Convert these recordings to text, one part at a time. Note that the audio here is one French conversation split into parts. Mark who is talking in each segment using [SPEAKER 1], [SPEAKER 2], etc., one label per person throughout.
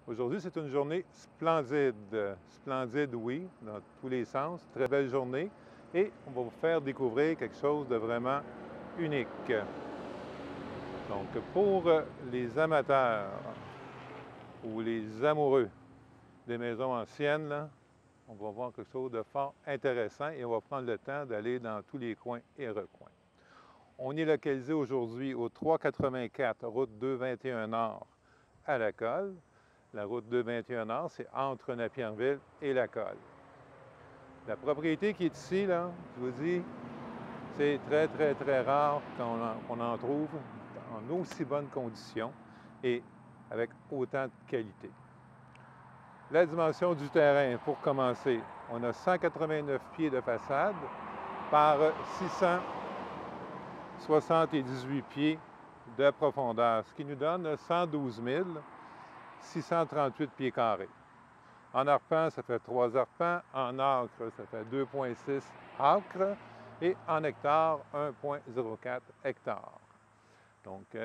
[SPEAKER 1] Aujourd'hui, c'est une journée splendide. Splendide, oui, dans tous les sens. Très belle journée. Et on va vous faire découvrir quelque chose de vraiment unique. Donc, pour les amateurs ou les amoureux des maisons anciennes, là, on va voir quelque chose de fort intéressant et on va prendre le temps d'aller dans tous les coins et recoins. On est localisé aujourd'hui au 384 route 221 Nord à La Colle. La route 221 Nord, c'est entre Napierville et La Colle. La propriété qui est ici, là, je vous dis, c'est très, très, très rare qu'on en trouve en aussi bonnes conditions et avec autant de qualité. La dimension du terrain, pour commencer, on a 189 pieds de façade par 678 pieds de profondeur, ce qui nous donne 112 638 pieds carrés. En arpent, ça fait 3 arpents. En acre, ça fait 2,6 acres. Et en hectare, 1,04 hectares. Donc,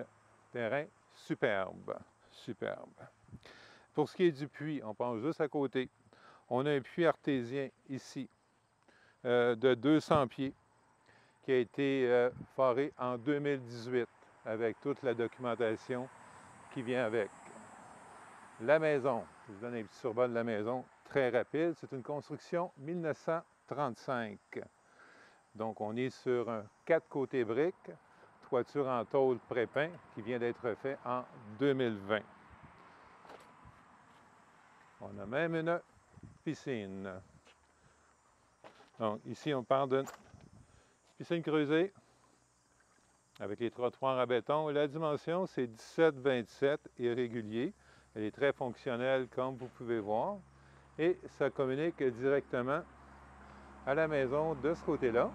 [SPEAKER 1] terrain superbe, superbe. Pour ce qui est du puits, on pense juste à côté. On a un puits artésien ici de 200 pieds qui a été foré en 2018 avec toute la documentation qui vient avec. La maison, je vous donne un petit survol de la maison très rapide. C'est une construction 1935. Donc, on est sur un 4 côtés briques, toiture en tôle prépin qui vient d'être fait en 2020. On a même une piscine. Donc, ici, on parle d'une piscine creusée avec les trottoirs en béton. La dimension, c'est 17-27 et régulier. Elle est très fonctionnelle, comme vous pouvez voir. Et ça communique directement à la maison de ce côté-là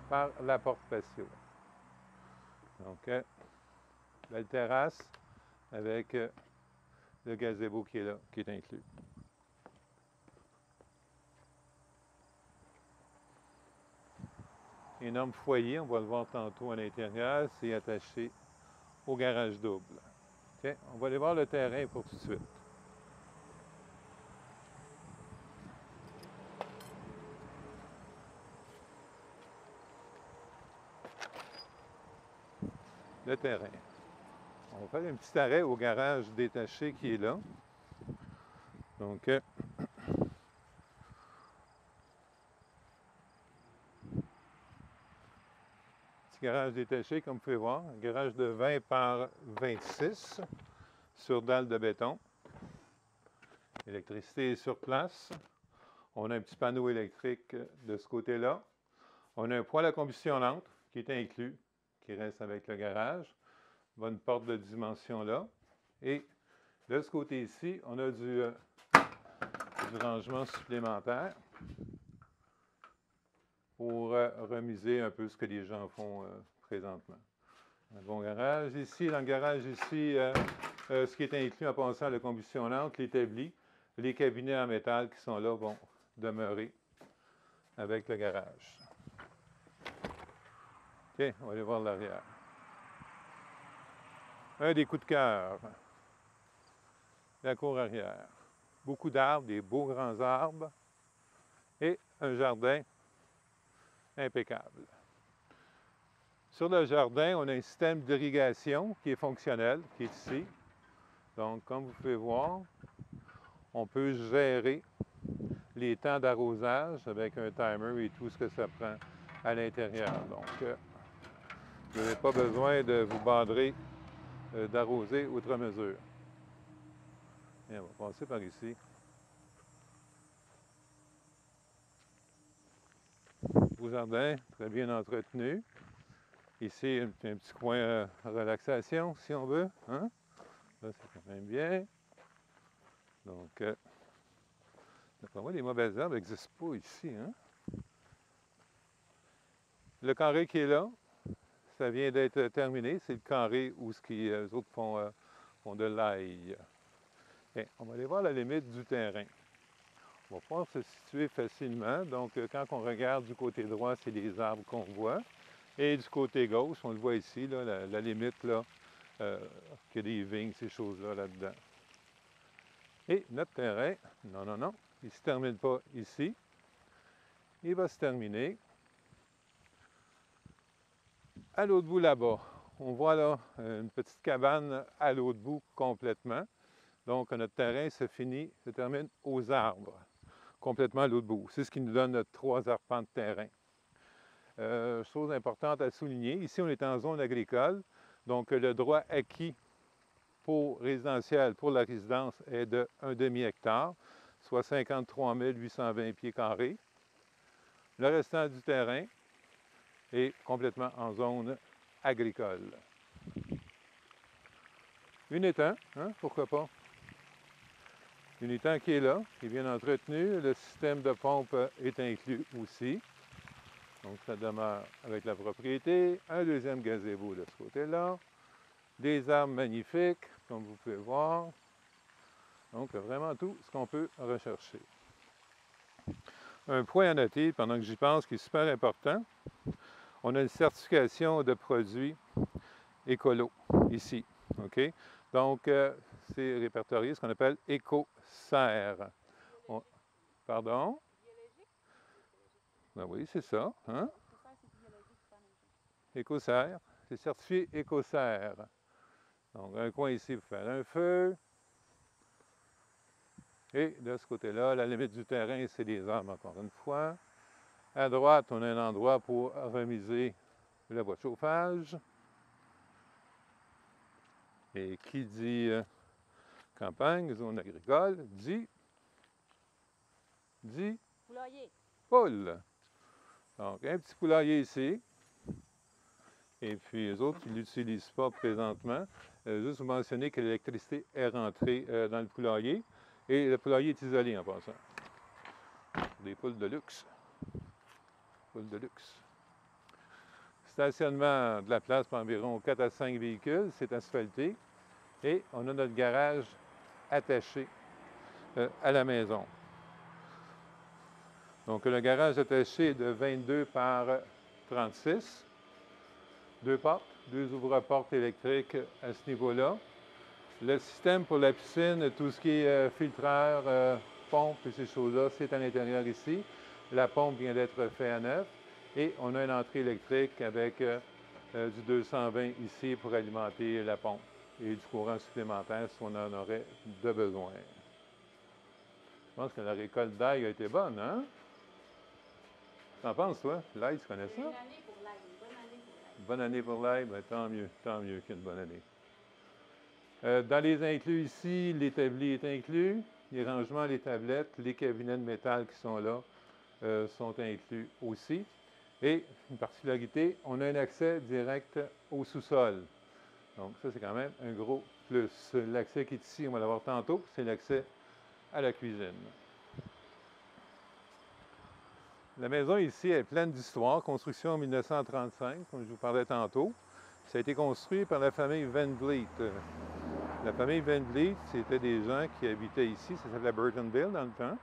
[SPEAKER 1] par la porte patio. Donc, belle terrasse avec le gazebo qui est là, qui est inclus. Énorme foyer, on va le voir tantôt à l'intérieur, c'est attaché au garage double. Tiens, on va aller voir le terrain pour tout de suite. Le terrain. On va faire un petit arrêt au garage détaché qui est là. Donc, petit garage détaché, comme vous pouvez voir, un garage de 20 par 26 sur dalle de béton. L'électricité est sur place. On a un petit panneau électrique de ce côté-là. On a un poêle à combustion lente qui est inclus, qui reste avec le garage. Bonne porte de dimension là. Et de ce côté-ci, on a du rangement supplémentaire pour remiser un peu ce que les gens font présentement. Un bon garage. Ici, dans le garage ici, ce qui est inclus en passant à la combustion lente, l'établi, les cabinets en métal qui sont là vont demeurer avec le garage. OK, on va aller voir l'arrière. Un des coups de cœur, la cour arrière. Beaucoup d'arbres, des beaux grands arbres et un jardin impeccable. Sur le jardin, on a un système d'irrigation qui est fonctionnel, qui est ici. Donc, comme vous pouvez voir, on peut gérer les temps d'arrosage avec un timer et tout ce que ça prend à l'intérieur. Donc, vous n'avez pas besoin de vous bandrer d'arroser outre mesure. Et on va passer par ici. Beau jardin, très bien entretenu. Ici, un petit coin relaxation, si on veut. Hein? Là, c'est quand même bien. Donc, d'après moi, les mauvaises herbes n'existent pas ici. Hein? Le carré qui est là, ça vient d'être terminé. C'est le carré où les autres font de l'ail. On va aller voir la limite du terrain. On va pouvoir se situer facilement. Donc, quand on regarde du côté droit, c'est les arbres qu'on voit. Et du côté gauche, on le voit ici, là, la limite, là, qu'il y a des vignes, ces choses-là, là-dedans. Et notre terrain, non, non, non, il ne se termine pas ici. Il va se terminer à l'autre bout là-bas. On voit là une petite cabane à l'autre bout complètement. Donc, notre terrain se termine aux arbres, complètement à l'autre bout. C'est ce qui nous donne notre 3 arpents de terrain. Chose importante à souligner, ici on est en zone agricole, donc le droit acquis pour résidentiel, pour la résidence, est de 1 demi-hectare, soit 53 820 pieds carrés. Le restant du terrain est complètement en zone agricole. Une étang, hein, pourquoi pas? Une étang qui est là, qui est bien entretenue. Le système de pompe est inclus aussi. Donc, ça demeure avec la propriété. Un deuxième gazebo de ce côté-là. Des arbres magnifiques, comme vous pouvez voir. Donc, vraiment tout ce qu'on peut rechercher. Un point à noter, pendant que j'y pense, qui est super important, on a une certification de produits écolo ici. OK? Donc, c'est répertorié ce qu'on appelle Éco-Serre. Pardon? Ben oui, c'est ça. Hein? Éco-Serre. C'est certifié Éco-Serre. Donc, un coin ici pour faire un feu. Et de ce côté-là, la limite du terrain, c'est les arbres, encore une fois. À droite, on a un endroit pour remiser la boîte de chauffage. Et qui dit campagne, zone agricole, dit
[SPEAKER 2] poulailler.
[SPEAKER 1] Poule. Donc, un petit poulailler ici. Et puis, les autres qui ne l'utilisent pas présentement. Juste vous mentionner que l'électricité est rentrée dans le poulailler. Et le poulailler est isolé en passant. Des poules de luxe. Poules de luxe. Stationnement de la place pour environ 4 à 5 véhicules. C'est asphalté. Et on a notre garage attaché à la maison. Donc, le garage attaché est de 22 par 36. 2 portes, 2 ouvre-portes électriques à ce niveau-là. Le système pour la piscine, tout ce qui est filtreur, pompe et ces choses-là, c'est à l'intérieur ici. La pompe vient d'être faite à neuf. Et on a une entrée électrique avec du 220 ici pour alimenter la pompe et du courant supplémentaire si on en aurait de besoin. Je pense que la récolte d'ail a été bonne, hein? T'en penses, toi? L'ail, tu connais ça?
[SPEAKER 2] Une année pour l'ail, une bonne année pour l'ail.
[SPEAKER 1] Bonne année pour l'ail, bien, tant mieux qu'une bonne année. Dans les inclus ici, l'établi est inclus. Les rangements, les tablettes, les cabinets de métal qui sont là sont inclus aussi. Et une particularité, on a un accès direct au sous-sol. Donc ça, c'est quand même un gros plus. L'accès qui est ici, on va l'avoir tantôt, c'est l'accès à la cuisine. La maison ici est pleine d'histoire. Construction en 1935, comme je vous parlais tantôt. Ça a été construit par la famille Van Vliet. La famille Van Vliet, c'était des gens qui habitaient ici. Ça s'appelait Burtonville dans le temps.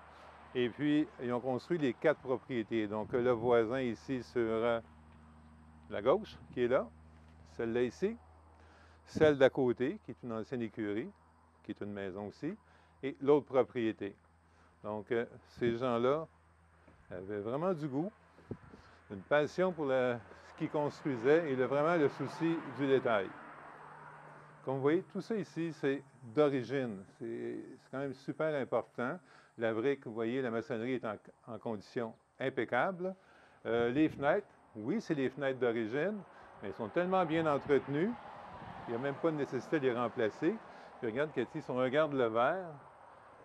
[SPEAKER 1] Et puis, ils ont construit les 4 propriétés. Donc, le voisin ici sur la gauche, qui est là. Celle-là ici. Celle d'à côté, qui est une ancienne écurie, qui est une maison aussi. Et l'autre propriété. Donc, ces gens-là avaient vraiment du goût, une passion pour ce qu'ils construisaient et vraiment le souci du détail. Comme vous voyez, tout ça ici, c'est d'origine. C'est quand même super important. La brique, vous voyez, la maçonnerie est en condition impeccable. Les fenêtres, oui, c'est les fenêtres d'origine, mais elles sont tellement bien entretenues, il n'y a même pas de nécessité de les remplacer. Puis regarde, Cathy, si on regarde le verre,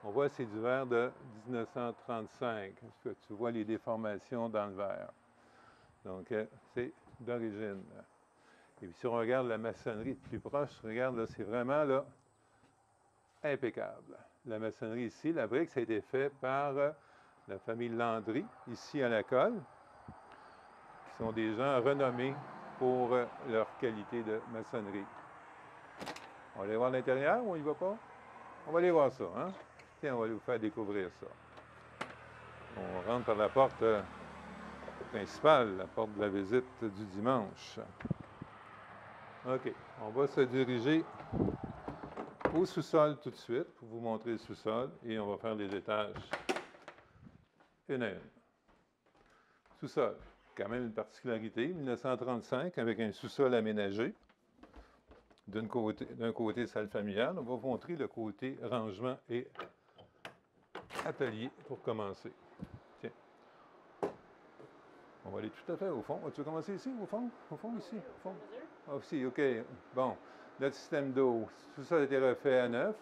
[SPEAKER 1] on voit que c'est du verre de 1935. Est-ce que tu vois les déformations dans le verre? Donc, c'est d'origine. Et puis, si on regarde la maçonnerie de plus proche, regarde, là, c'est vraiment, là, impeccable. La maçonnerie ici, la brique, ça a été fait par la famille Landry, ici à la colle, qui sont des gens renommés pour leur qualité de maçonnerie. On va aller voir l'intérieur ou on y va pas? On va aller voir ça, hein? Tiens, on va vous faire découvrir ça. On rentre par la porte principale, la porte de la visite du dimanche. OK, on va se diriger au sous-sol tout de suite pour vous montrer le sous-sol et on va faire les étages une à une. Sous-sol, quand même une particularité, 1935 avec un sous-sol aménagé. D'un côté, salle familiale. On va vous montrer le côté rangement et atelier pour commencer. Tiens. On va aller tout à fait au fond. Tu veux commencer ici, au fond? Au fond, ici? Au fond? Ah, ici, OK. Bon. Notre système d'eau, tout ça a été refait à neuf.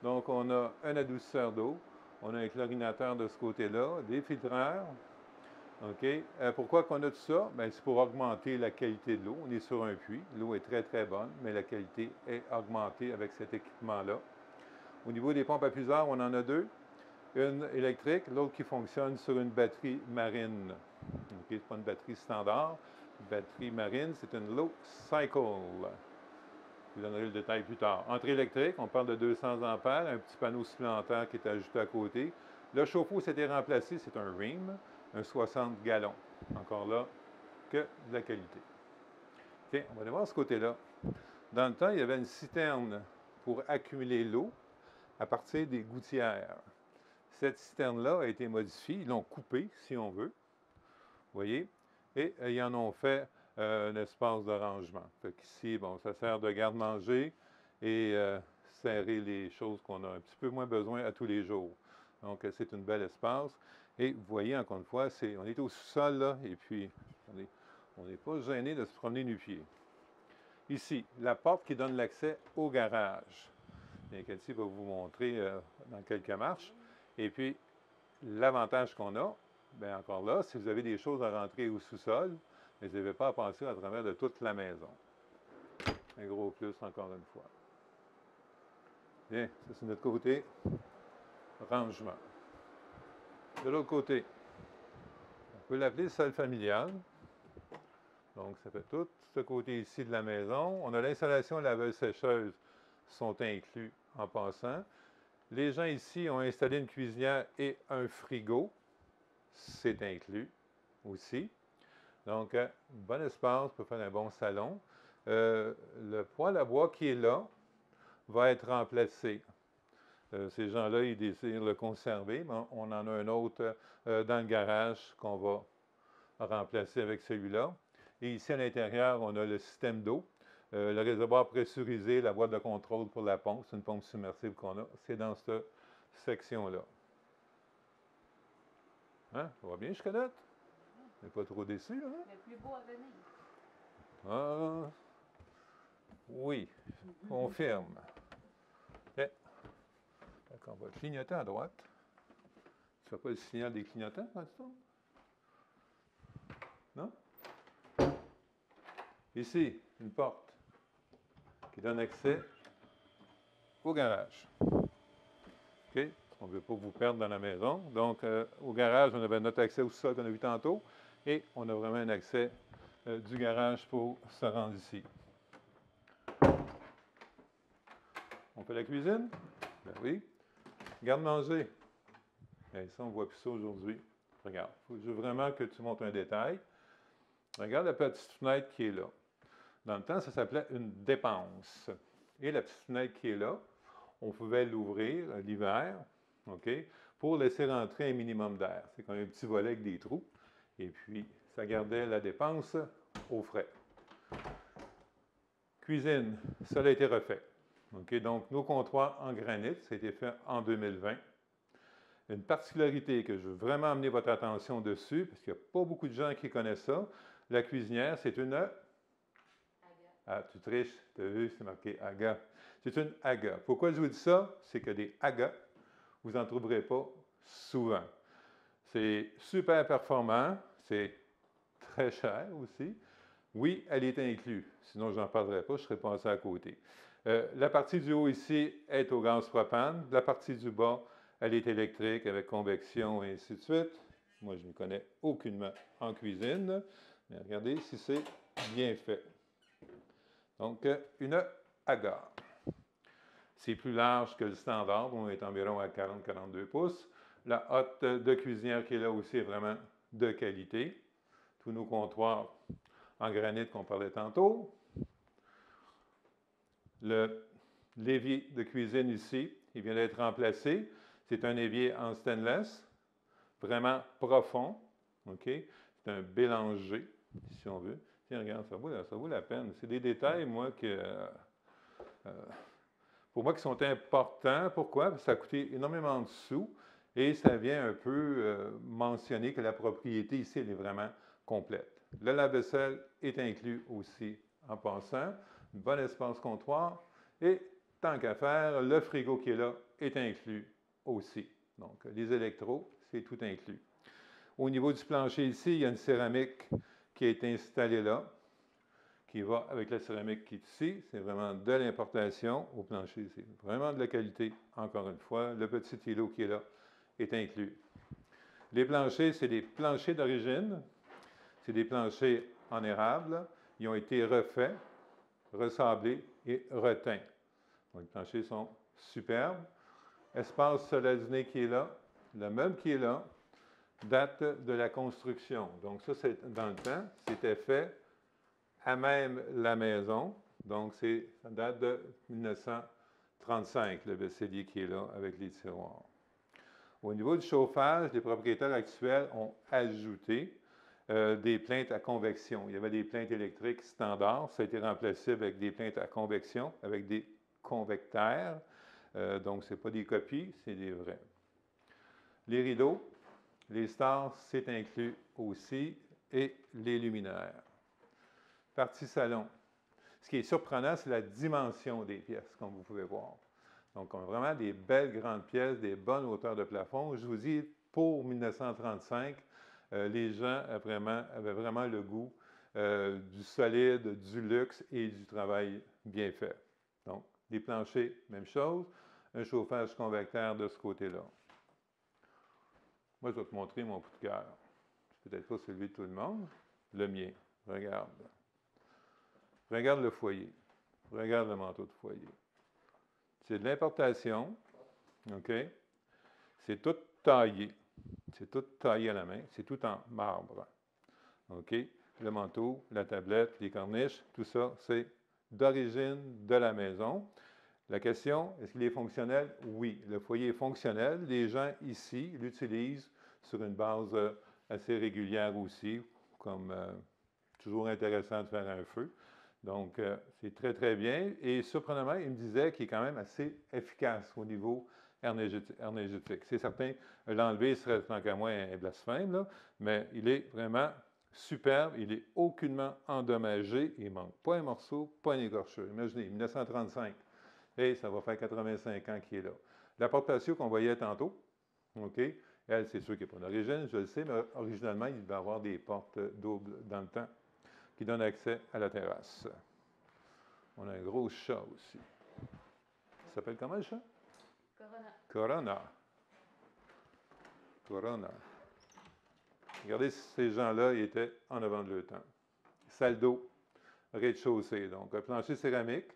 [SPEAKER 1] Donc, on a un adoucisseur d'eau. On a un chlorinateur de ce côté-là, des filtreurs. OK. Pourquoi qu'on a tout ça? Bien, c'est pour augmenter la qualité de l'eau. On est sur un puits. L'eau est très, très bonne, mais la qualité est augmentée avec cet équipement-là. Au niveau des pompes à plusieurs, on en a deux. Une électrique, l'autre qui fonctionne sur une batterie marine. OK, ce n'est pas une batterie standard. Une batterie marine, c'est une low cycle. Je vous donnerai le détail plus tard. Entrée électrique, on parle de 200 ampères, un petit panneau supplémentaire qui est ajouté à côté. Le chauffe-eau s'était remplacé, c'est un REAM, un 60 gallons. Encore là, que de la qualité. Tiens, on va aller voir ce côté-là. Dans le temps, il y avait une citerne pour accumuler l'eau à partir des gouttières. Cette citerne-là a été modifiée, ils l'ont coupée, si on veut. Vous voyez? Et ils en ont fait un espace de rangement. Fait qu'ici, bon, ça sert de garde-manger et serrer les choses qu'on a un petit peu moins besoin à tous les jours. Donc, c'est un bel espace. Et vous voyez, encore une fois, on est au sous-sol, là, et puis on n'est pas gêné de se promener nu-pied. Ici, la porte qui donne l'accès au garage. Et Cathy va vous montrer dans quelques marches. Et puis, l'avantage qu'on a, bien encore là, si vous avez des choses à rentrer au sous-sol, vous n'avez pas à passer à travers de toute la maison. Un gros plus, encore une fois. Bien, ça c'est notre côté rangement. De l'autre côté, on peut l'appeler salle familiale. Donc, ça fait tout ce côté ici de la maison. On a l'installation laveuse-sécheuse sont inclus en passant. Les gens ici ont installé une cuisinière et un frigo. C'est inclus aussi. Donc, bon espace pour faire un bon salon. Le poêle à bois qui est là va être remplacé. Ces gens-là, ils désirent le conserver, mais on en a un autre dans le garage qu'on va remplacer avec celui-là. Et ici, à l'intérieur, on a le système d'eau. Le réservoir pressurisé, la boîte de contrôle pour la pompe, c'est une pompe submersible qu'on a. C'est dans cette section-là. Hein? Ça va bien jusqu'à date? On n'est pas trop déçu, hein?
[SPEAKER 2] Le plus beau à venir.
[SPEAKER 1] Ah, oui, confirme. Okay. On va clignoter à droite. Tu ne fais pas le signal des clignotants quand tu tournes? Non? Ici, une porte qui donne accès au garage. OK? On ne veut pas vous perdre dans la maison. Donc, au garage, on avait notre accès au sol qu'on a vu tantôt. Et on a vraiment un accès du garage pour se rendre ici. On fait la cuisine? Ben oui. Garde-manger. Bien, ça, on ne voit plus ça aujourd'hui. Regarde, je veux vraiment que tu montres un détail. Regarde la petite fenêtre qui est là. Dans le temps, ça s'appelait une dépense. Et la petite fenêtre qui est là, on pouvait l'ouvrir l'hiver, OK, pour laisser rentrer un minimum d'air. C'est comme un petit volet avec des trous. Et puis, ça gardait la dépense au frais. Cuisine, ça a été refait. OK, donc, nos comptoirs en granit, ça a été fait en 2020. Une particularité que je veux vraiment amener votre attention dessus, parce qu'il n'y a pas beaucoup de gens qui connaissent ça, la cuisinière, c'est une... Aga. Ah, tu triches, tu as vu, c'est marqué Aga. C'est une Aga. Pourquoi je vous dis ça? C'est que des Aga, vous n'en trouverez pas souvent. C'est super performant, c'est très cher aussi. Oui, elle est inclue, sinon je n'en parlerai pas, je serais passé à côté. La partie du haut ici est au gaz propane. La partie du bas, elle est électrique avec convection et ainsi de suite. Moi, je ne connais aucunement en cuisine, mais regardez si c'est bien fait. Donc, une Aga. C'est plus large que le standard, on est environ à 40-42 pouces. La hotte de cuisinière qui est là aussi est vraiment de qualité. Tous nos comptoirs en granit qu'on parlait tantôt. Le L'évier de cuisine ici, il vient d'être remplacé. C'est un évier en stainless, vraiment profond. OK? C'est un bélanger, si on veut. Tiens, regarde, ça vaut la peine. C'est des détails, moi, pour moi, qui sont importants. Pourquoi? Parce que ça a coûté énormément de sous et ça vient un peu mentionner que la propriété ici, elle est vraiment complète. Le lave-vaisselle est inclus aussi en passant. Un bon espace comptoir. Et tant qu'à faire, le frigo qui est là est inclus aussi. Donc, les électros, c'est tout inclus. Au niveau du plancher ici, il y a une céramique qui est installée là, qui va avec la céramique qui est ici. C'est vraiment de l'importation au plancher. C'est vraiment de la qualité, encore une fois. Le petit îlot qui est là est inclus. Les planchers, c'est des planchers d'origine. C'est des planchers en érable. Ils ont été refaits, ressablés et reteints. Donc, les planchers sont superbes. Espace salle à dîner qui est là. Le meuble qui est là date de la construction. Donc, ça, c'est dans le temps. C'était fait à même la maison. Donc, ça date de 1935, le vaisselier qui est là avec les tiroirs. Au niveau du chauffage, les propriétaires actuels ont ajouté des plaintes à convection. Il y avait des plaintes électriques standards. Ça a été remplacé avec des plaintes à convection, avec des convecteurs. Donc, ce n'est pas des copies, c'est des vrais. Les rideaux, les stars, c'est inclus aussi, et les luminaires. Partie salon. Ce qui est surprenant, c'est la dimension des pièces, comme vous pouvez voir. Donc, on a vraiment des belles grandes pièces, des bonnes hauteurs de plafond. Je vous dis, pour 1935, les gens avaient vraiment le goût du solide, du luxe et du travail bien fait. Donc, les planchers, même chose. Un chauffage convecteur de ce côté-là. Moi, je vais te montrer mon coup de cœur. Peut-être pas celui de tout le monde. Le mien. Regarde. Regarde le foyer. Regarde le manteau de foyer. C'est de l'importation. OK? C'est tout taillé. C'est tout taillé à la main. C'est tout en marbre. OK? Le manteau, la tablette, les corniches, tout ça, c'est d'origine de la maison. La question, est-ce qu'il est fonctionnel? Oui, le foyer est fonctionnel. Les gens ici l'utilisent sur une base assez régulière aussi, comme toujours intéressant de faire un feu. Donc, c'est très, très bien. Et surprenamment, il me disait qu'il est quand même assez efficace au niveau énergétique. C'est certain, l'enlever serait, tant qu'à moi, un blasphème, là, mais il est vraiment superbe. Il est aucunement endommagé. Il ne manque pas un morceau, pas une écorchure. Imaginez, 1935. Et ça va faire 85 ans qu'il est là. La porte patio qu'on voyait tantôt, OK, elle, c'est sûr qu'elle n'est pas d'origine, je le sais, mais originalement, il devait avoir des portes doubles dans le temps qui donnent accès à la terrasse. On a un gros chat aussi. Ça s'appelle comment le chat?
[SPEAKER 2] Corona.
[SPEAKER 1] Corona. Corona. Regardez, ces gens-là, ils étaient en avant de leur temps. Salle d'eau, rez-de-chaussée, donc un plancher céramique,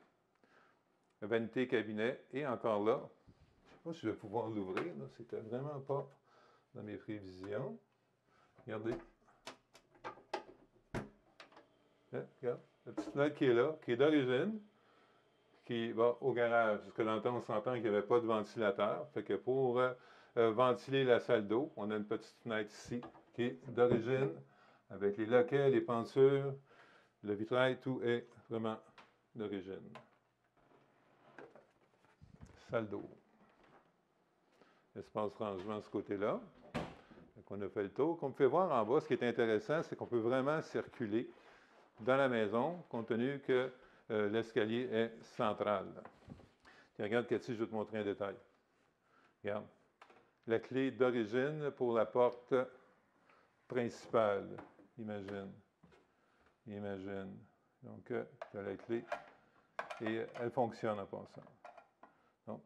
[SPEAKER 1] vanité cabinet, et encore là, je ne sais pas si je vais pouvoir l'ouvrir, c'était vraiment pas dans mes prévisions. Regardez. Regarde, la petite fenêtre qui est là, qui est d'origine, qui va au garage. Parce que dans le temps, on s'entend qu'il n'y avait pas de ventilateur. Fait que pour ventiler la salle d'eau, on a une petite fenêtre ici, qui est d'origine, avec les loquets, les pentures, le vitrail, tout est vraiment d'origine. Salle d'eau. Espace rangement de ce côté-là. On a fait le tour. Comme vous pouvez voir en bas, ce qui est intéressant, c'est qu'on peut vraiment circuler dans la maison, compte tenu que l'escalier est central. Puis regarde, Cathy, je vais te montrer un détail. Regarde. La clé d'origine pour la porte principale. Imagine. Imagine. Donc, tu as la clé et elle fonctionne en passant. Donc,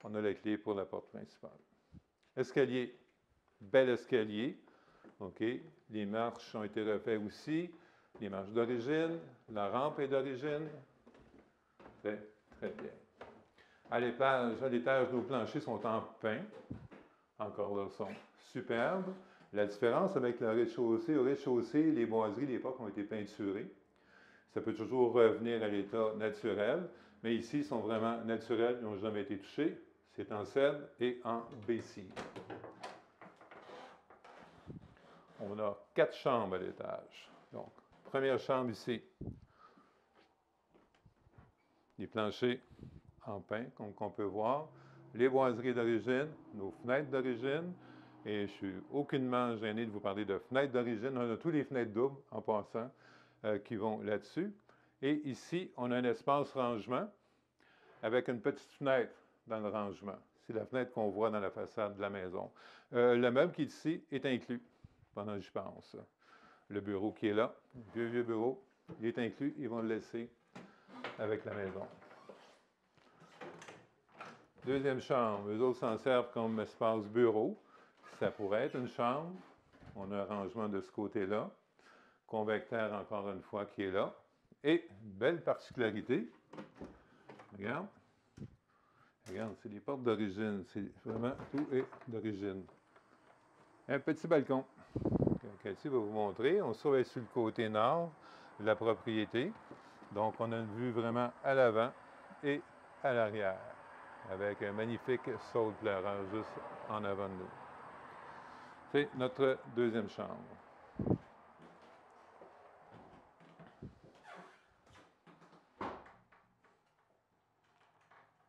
[SPEAKER 1] on a la clé pour la porte principale. Escalier. Bel escalier. OK. Les marches ont été refaites aussi. Les marches d'origine. La rampe est d'origine. Très, très bien. À l'étage, nos planchers sont en pin. Encore là, sont superbes. La différence avec le rez-de-chaussée, au rez-de-chaussée, les boiseries, les portes ont été peinturées. Ça peut toujours revenir à l'état naturel. Mais ici, ils sont vraiment naturels, ils n'ont jamais été touchés. C'est en cèdre et en BC. On a 4 chambres à l'étage. Donc, première chambre ici. Les planchers en pin, comme on peut voir. Les boiseries d'origine, nos fenêtres d'origine. Et je suis aucunement gêné de vous parler de fenêtres d'origine. On a tous les fenêtres doubles, en passant, qui vont là-dessus. Et ici, on a un espace rangement avec une petite fenêtre dans le rangement. C'est la fenêtre qu'on voit dans la façade de la maison. Le meuble qui est ici est inclus, pendant que j'y pense. Le bureau qui est là, vieux bureau, il est inclus. Ils vont le laisser avec la maison. Deuxième chambre, eux autres s'en servent comme espace bureau. Ça pourrait être une chambre. On a un rangement de ce côté-là. Convecteur, encore une fois, qui est là. Et, belle particularité, regarde. Regarde, c'est les portes d'origine. C'est vraiment, tout est d'origine. Un petit balcon. Cathy va vous montrer. On se trouve sur le côté nord de la propriété. Donc, on a une vue vraiment à l'avant et à l'arrière, avec un magnifique saule pleureur juste en avant de nous. C'est notre deuxième chambre.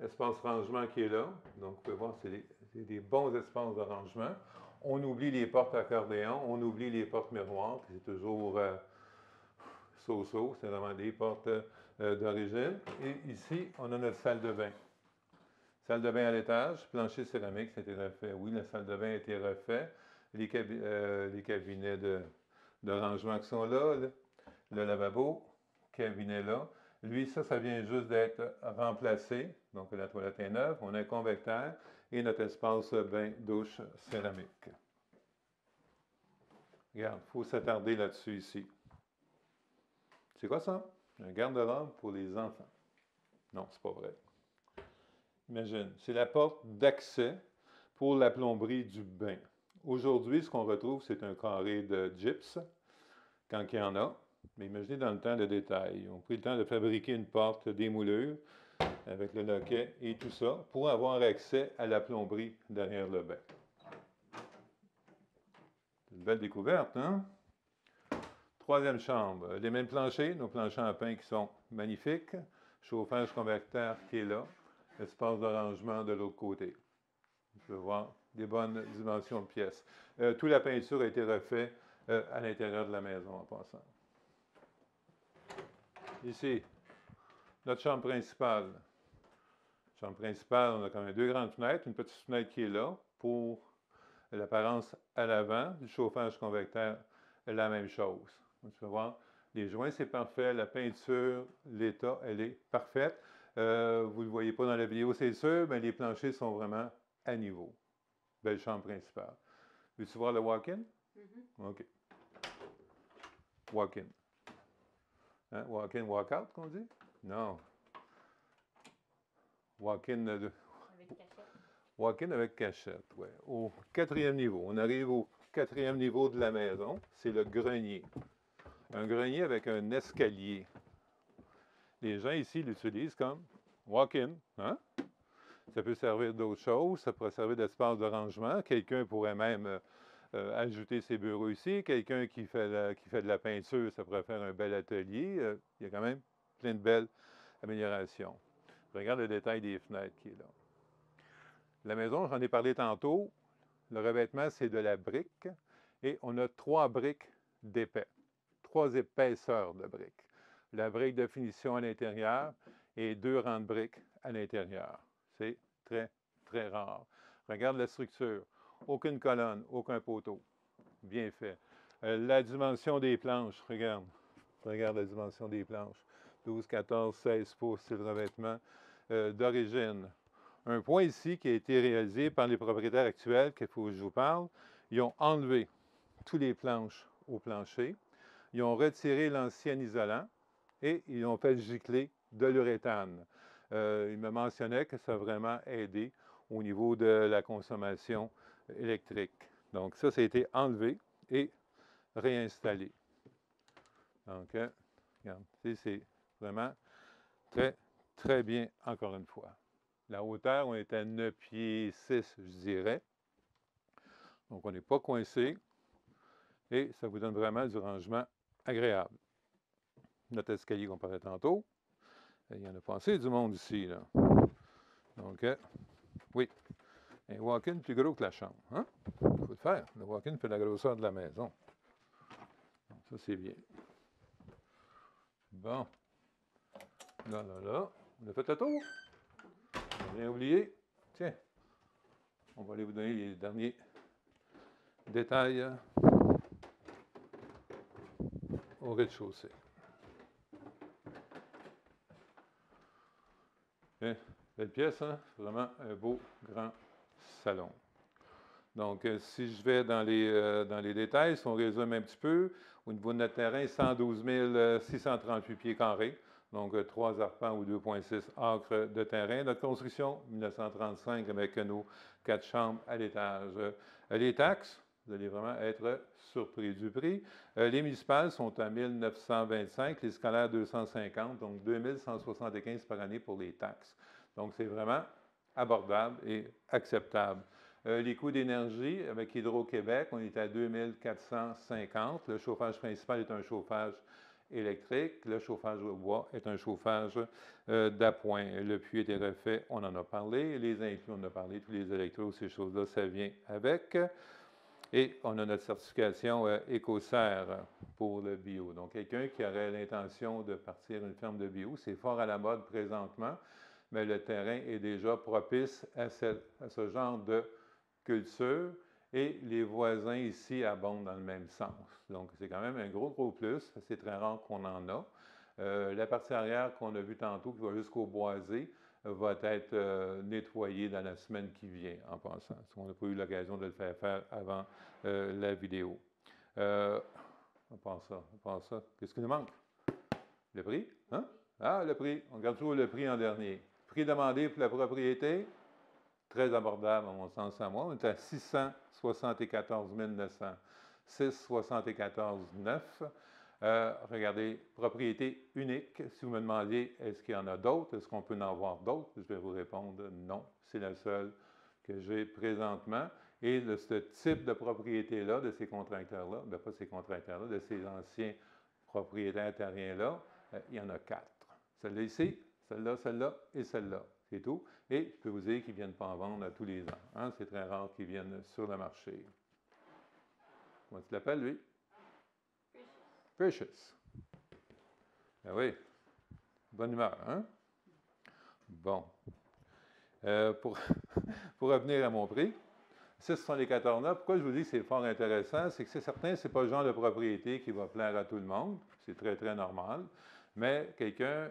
[SPEAKER 1] Espace rangement qui est là. Donc, vous pouvez voir, c'est des bons espaces de rangement. On oublie les portes accordéon, on oublie les portes miroirs, c'est toujours so-so, c'est vraiment des portes d'origine. Et ici, on a notre salle de bain. Salle de bain à l'étage, plancher céramique, ça a été refait. Oui, la salle de bain a été refait. Les cabinets de rangement qui sont là, le lavabo, cabinet là. Lui, ça vient juste d'être remplacé. Donc, la toilette est neuve. On a un convecteur et notre espace bain-douche céramique. Regarde, il faut s'attarder là-dessus ici. C'est quoi ça? Un garde-robe pour les enfants. Non, c'est pas vrai. Imagine, c'est la porte d'accès pour la plomberie du bain. Aujourd'hui, ce qu'on retrouve, c'est un carré de gyps, quand il y en a. Mais imaginez dans le temps le détail. Ils ont pris le temps de fabriquer une porte démoulure avec le loquet et tout ça pour avoir accès à la plomberie derrière le bain. C'est une belle découverte, hein? Troisième chambre, les mêmes planchers, nos planchers en pin qui sont magnifiques. Chauffage convecteur qui est là. Espace de rangement de l'autre côté. Vous pouvez voir des bonnes dimensions de pièces. Toute la peinture a été refaite à l'intérieur de la maison en passant. Ici, notre chambre principale. Chambre principale, on a quand même 2 grandes fenêtres, une petite fenêtre qui est là pour l'apparence à l'avant, du chauffage convecteur, la même chose. Donc, tu vas voir, les joints, c'est parfait, la peinture, l'état, elle est parfaite. Vous ne le voyez pas dans la vidéo, c'est sûr, mais les planchers sont vraiment à niveau. Belle chambre principale. Veux-tu voir le walk-in? OK. Walk-in. Hein? Walk-in, walk-out, qu'on dit? Non. Walk-in avec cachette. Walk-in avec cachette, oui. Au 4e niveau. On arrive au 4e niveau de la maison. C'est le grenier. Un grenier avec un escalier. Les gens ici l'utilisent comme walk-in. Hein? Ça peut servir d'autres choses. Ça pourrait servir d'espace de rangement. Quelqu'un pourrait même ajouter ses bureaux ici. Quelqu'un qui fait de la peinture, ça pourrait faire un bel atelier. Il y a quand même plein de belles améliorations. Regarde le détail des fenêtres qui est là. La maison, j'en ai parlé tantôt. Le revêtement, c'est de la brique. Et on a 3 briques d'épais. 3 épaisseurs de briques. La brique de finition à l'intérieur et 2 rangs de briques à l'intérieur. C'est très, très rare. Regarde la structure. Aucune colonne, aucun poteau. Bien fait. La dimension des planches, regarde. Regarde la dimension des planches. 12, 14, 16 pouces, c'est le revêtement d'origine. Un point ici qui a été réalisé par les propriétaires actuels, qu'il faut que je vous parle. Ils ont enlevé toutes les planches au plancher. Ils ont retiré l'ancien isolant et ils ont fait gicler de l'uréthane. Il me mentionnait que ça a vraiment aidé au niveau de la consommation électrique. Donc ça a été enlevé et réinstallé. Donc, regarde, c'est vraiment très, très bien, encore une fois. La hauteur, on est à 9 pieds 6, je dirais. Donc, on n'est pas coincé et ça vous donne vraiment du rangement agréable. Notre escalier qu'on parlait tantôt, il y en a pas assez du monde ici, là. Donc, oui, un walk-in plus gros que la chambre. Hein? Il faut le faire. Le walk-in fait la grosseur de la maison. Donc, ça, c'est bien. Bon. Là. On a fait le tour. On n'a rien oublié. Tiens, on va aller vous donner les derniers détails au rez-de-chaussée. Bien, belle pièce, hein? Vraiment un beau, grand salon. Donc, si je vais dans les détails, si on résume un petit peu, au niveau de notre terrain, 112 638 pieds carrés, donc 3 arpents ou 2,6 acres de terrain. Notre construction, 1935, avec nos 4 chambres à l'étage. Les taxes, vous allez vraiment être surpris du prix. Les municipales sont à 1925, les scolaires 250, donc 2175 par année pour les taxes. Donc, c'est vraiment abordable et acceptable. Les coûts d'énergie, avec Hydro-Québec, on est à 2450. Le chauffage principal est un chauffage électrique. Le chauffage au bois est un chauffage d'appoint. Le puits était refait, on en a parlé. Les inclus, on en a parlé. Tous les électros, ces choses-là, ça vient avec. Et on a notre certification Écossaire pour le bio. Donc, quelqu'un qui aurait l'intention de partir une ferme de bio, c'est fort à la mode présentement, mais le terrain est déjà propice à ce genre de culture et les voisins ici abondent dans le même sens. Donc, c'est quand même un gros plus. C'est très rare qu'on en a. La partie arrière qu'on a vue tantôt, qui va jusqu'au boisé, va être nettoyée dans la semaine qui vient, en passant. On n'a pas eu l'occasion de le faire avant la vidéo. On pense ça. Qu'est-ce qui nous manque? Le prix? Hein? Ah, le prix. On regarde toujours le prix en dernier. Prix demandé pour la propriété, très abordable, à mon sens, à moi. On est à 674 900. 674 900. Regardez, propriété unique. Si vous me demandiez, est-ce qu'il y en a d'autres? Est-ce qu'on peut en avoir d'autres? Je vais vous répondre non. C'est la seule que j'ai présentement. Et de ce type de propriété-là, de ces contracteurs-là, bien pas ces contracteurs-là, de ces anciens propriétaires terriens-là, il y en a 4. Celle-là ici, celle-là et celle-là. C'est tout. Et je peux vous dire qu'ils ne viennent pas en vendre à tous les ans. Hein? C'est très rare qu'ils viennent sur le marché. Comment tu l'appelles, lui? Precious. Ben oui. Bonne humeur, hein? Bon. Pour revenir à mon prix, 674 900, pourquoi je vous dis que c'est fort intéressant? C'est que c'est certain, ce n'est pas le genre de propriété qui va plaire à tout le monde. C'est très normal. Mais quelqu'un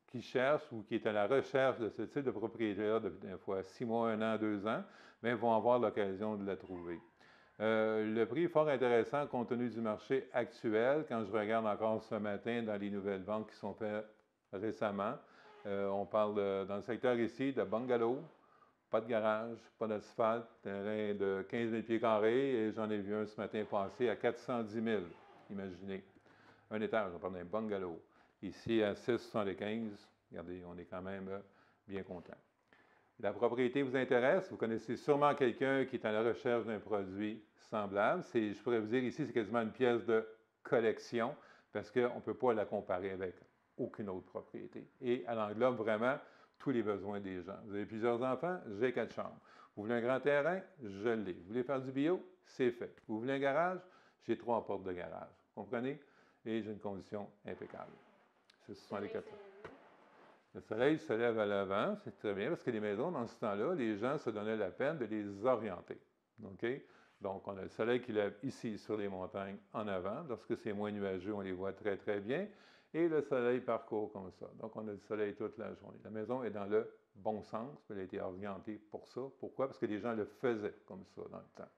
[SPEAKER 1] qui cherche ou qui est à la recherche de ce type de propriété-là, des fois 6 mois, 1 an, 2 ans, bien, vont avoir l'occasion de la trouver. Le prix est fort intéressant compte tenu du marché actuel. Quand je regarde encore ce matin dans les nouvelles ventes qui sont faites récemment, on parle dans le secteur ici de bungalow, pas de garage, pas d'asphalte, terrain de 15 000 pieds carrés, et j'en ai vu un ce matin passé à 410 000, imaginez. Un étage, on parle d'un bungalow. Ici, à 6,75, regardez, on est quand même bien content. La propriété vous intéresse, vous connaissez sûrement quelqu'un qui est à la recherche d'un produit semblable. Je pourrais vous dire ici, c'est quasiment une pièce de collection parce qu'on ne peut pas la comparer avec aucune autre propriété. Et elle englobe vraiment tous les besoins des gens. Vous avez plusieurs enfants, j'ai 4 chambres. Vous voulez un grand terrain, je l'ai. Vous voulez faire du bio, c'est fait. Vous voulez un garage, j'ai 3 portes de garage. Vous comprenez? Et j'ai une condition impeccable. Ce sont les 4. Le soleil se lève à l'avant, c'est très bien, parce que les maisons, dans ce temps-là, les gens se donnaient la peine de les orienter. Okay? Donc, on a le soleil qui lève ici sur les montagnes en avant. Lorsque c'est moins nuageux, on les voit très bien. Et le soleil parcourt comme ça. Donc, on a le soleil toute la journée. La maison est dans le bon sens. Elle a été orientée pour ça. Pourquoi? Parce que les gens le faisaient comme ça dans le temps.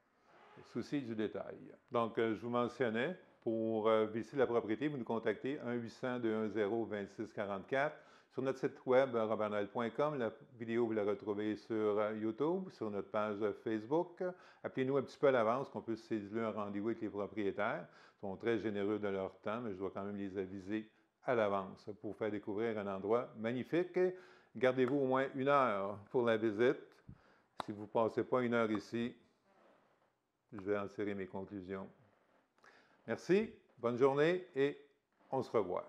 [SPEAKER 1] Le souci du détail. Donc, je vous mentionnais, pour visiter la propriété, vous nous contactez 1-800-210-2644. Sur notre site web, robertnoël.com, la vidéo, vous la retrouvez sur YouTube, sur notre page Facebook. Appelez-nous un petit peu à l'avance, qu'on puisse céduler un rendez-vous avec les propriétaires. Ils sont très généreux de leur temps, mais je dois quand même les aviser à l'avance pour vous faire découvrir un endroit magnifique. Gardez-vous au moins 1 heure pour la visite. Si vous ne passez pas 1 heure ici, je vais en tirer mes conclusions. Merci, bonne journée et on se revoit.